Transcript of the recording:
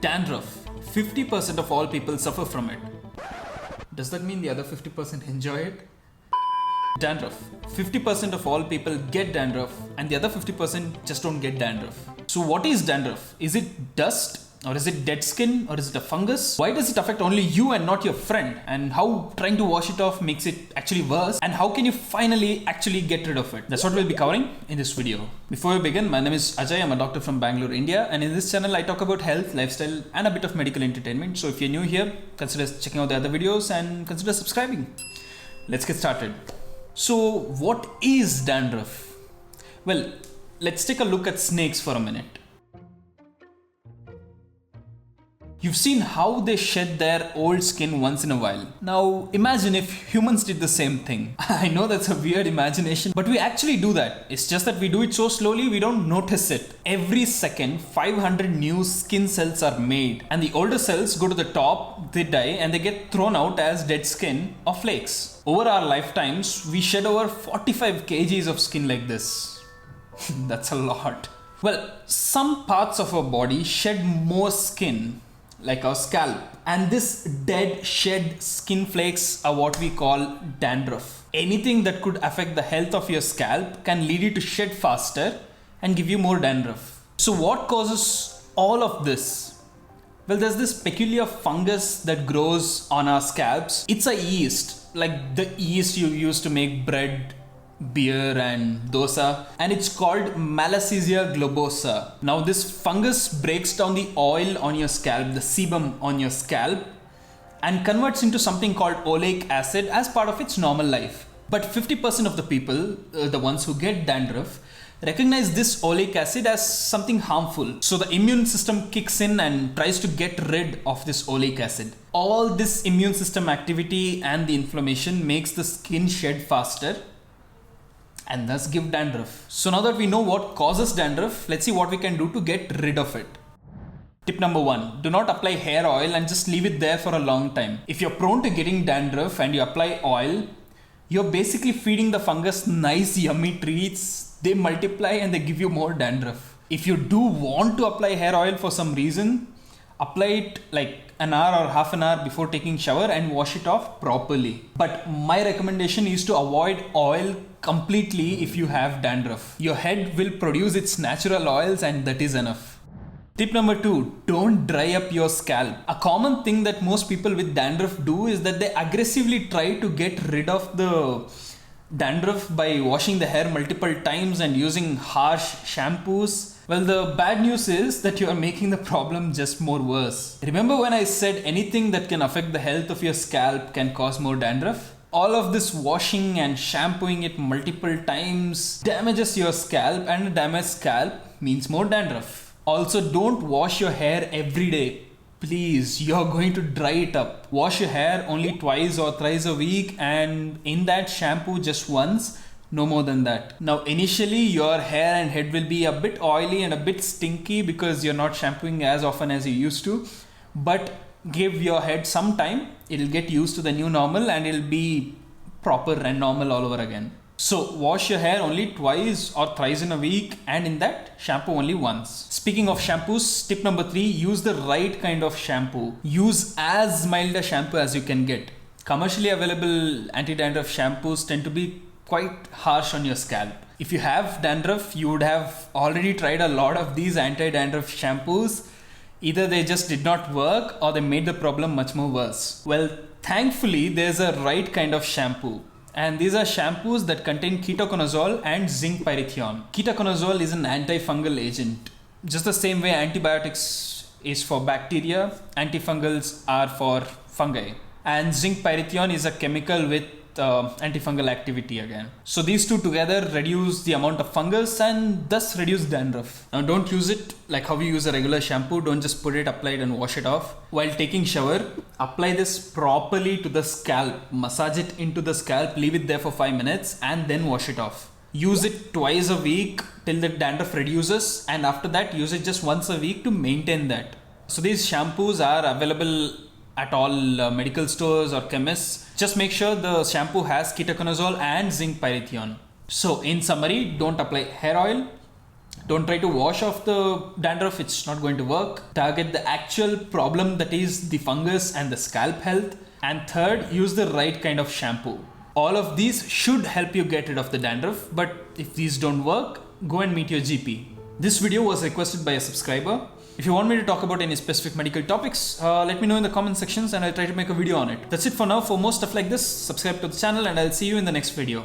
Dandruff. 50% of all people suffer from it. Does that mean the other 50% enjoy it? Dandruff. 50% of all people get dandruff and the other 50% just don't get dandruff. So what is dandruff? Is it dust? Or is it dead skin? Or is it a fungus? Why does it affect only you and not your friend? And how trying to wash it off makes it actually worse? And how can you finally actually get rid of it? That's what we'll be covering in this video. Before we begin, my name is Ajay. I'm a doctor from Bangalore, India. And in this channel, I talk about health, lifestyle, and a bit of medical entertainment. So if you're new here, consider checking out the other videos and consider subscribing. Let's get started. So what is dandruff? Well, let's take a look at snakes for a minute. You've seen how they shed their old skin once in a while. Now imagine if humans did the same thing. I know that's a weird imagination, but we actually do that. It's just that we do it so slowly we don't notice it. Every second, 500 new skin cells are made, and the older cells go to the top, they die, and they get thrown out as dead skin or flakes. Over our lifetimes, we shed over 45 kgs of skin like this. That's a lot. Well, some parts of our body shed more skin, like our scalp, and this dead shed skin flakes are what we call dandruff. Anything that could affect the health of your scalp can lead you to shed faster and give you more dandruff. So what causes all of this? Well, there's this peculiar fungus that grows on our scalps. It's a yeast, like the yeast you use to make bread, beer and dosa, and it's called Malassezia globosa. Now this fungus breaks down the oil on your scalp, the sebum on your scalp, and converts into something called oleic acid as part of its normal life. But 50% of the people, the ones who get dandruff, recognize this oleic acid as something harmful. So the immune system kicks in and tries to get rid of this oleic acid. All this immune system activity and the inflammation makes the skin shed faster and thus give dandruff. So now that we know what causes dandruff, let's see what we can do to get rid of it. Tip number 1, do not apply hair oil and just leave it there for a long time. If you're prone to getting dandruff and you apply oil, you're basically feeding the fungus nice yummy treats. They multiply and they give you more dandruff. If you do want to apply hair oil for some reason, apply it like an hour or half an hour before taking shower and wash it off properly. But my recommendation is to avoid oil completely if you have dandruff. Your head will produce its natural oils and that is enough. Tip number 2, don't dry up your scalp. A common thing that most people with dandruff do is that they aggressively try to get rid of the dandruff by washing the hair multiple times and using harsh shampoos. Well, the bad news is that you are making the problem just more worse. Remember when I said anything that can affect the health of your scalp can cause more dandruff? All of this washing and shampooing it multiple times damages your scalp, and a damaged scalp means more dandruff. Also, don't wash your hair every day. Please, you're going to dry it up. Wash your hair only twice or thrice a week, and in that shampoo just once. No more than that. Now initially your hair and head will be a bit oily and a bit stinky because you're not shampooing as often as you used to, but give your head some time, it'll get used to the new normal and it'll be proper and normal all over again. So wash your hair only twice or thrice in a week, and in that shampoo only once. Speaking of shampoos, tip number 3, use the right kind of shampoo. Use as mild a shampoo as you can get. Commercially available anti-dandruff shampoos tend to be quite harsh on your scalp. If you have dandruff, you would have already tried a lot of these anti-dandruff shampoos. Either they just did not work or they made the problem much more worse. Well, thankfully there's a right kind of shampoo. And these are shampoos that contain ketoconazole and zinc pyrithione. Ketoconazole is an antifungal agent. Just the same way antibiotics is for bacteria, antifungals are for fungi. And zinc pyrithione is a chemical with antifungal activity again. So these two together reduce the amount of fungus and thus reduce dandruff. Now don't use it like how you use a regular shampoo. Don't just put it, apply it and wash it off. While taking shower, apply this properly to the scalp. Massage it into the scalp, leave it there for 5 minutes and then wash it off. Use it twice a week till the dandruff reduces, and after that use it just once a week to maintain that. So these shampoos are available at all medical stores or chemists. Just make sure the shampoo has ketoconazole and zinc pyrithione. So in summary, don't apply hair oil, Don't try to wash off the dandruff, it's not going to work. Target the actual problem, that is the fungus and the scalp health. And third, use the right kind of shampoo. All of these should help you get rid of the dandruff, but if these don't work, go and meet your GP. This video was requested by a subscriber. If you want me to talk about any specific medical topics, let me know in the comment sections and I'll try to make a video on it. That's it for now. For more stuff like this, subscribe to the channel and I'll see you in the next video.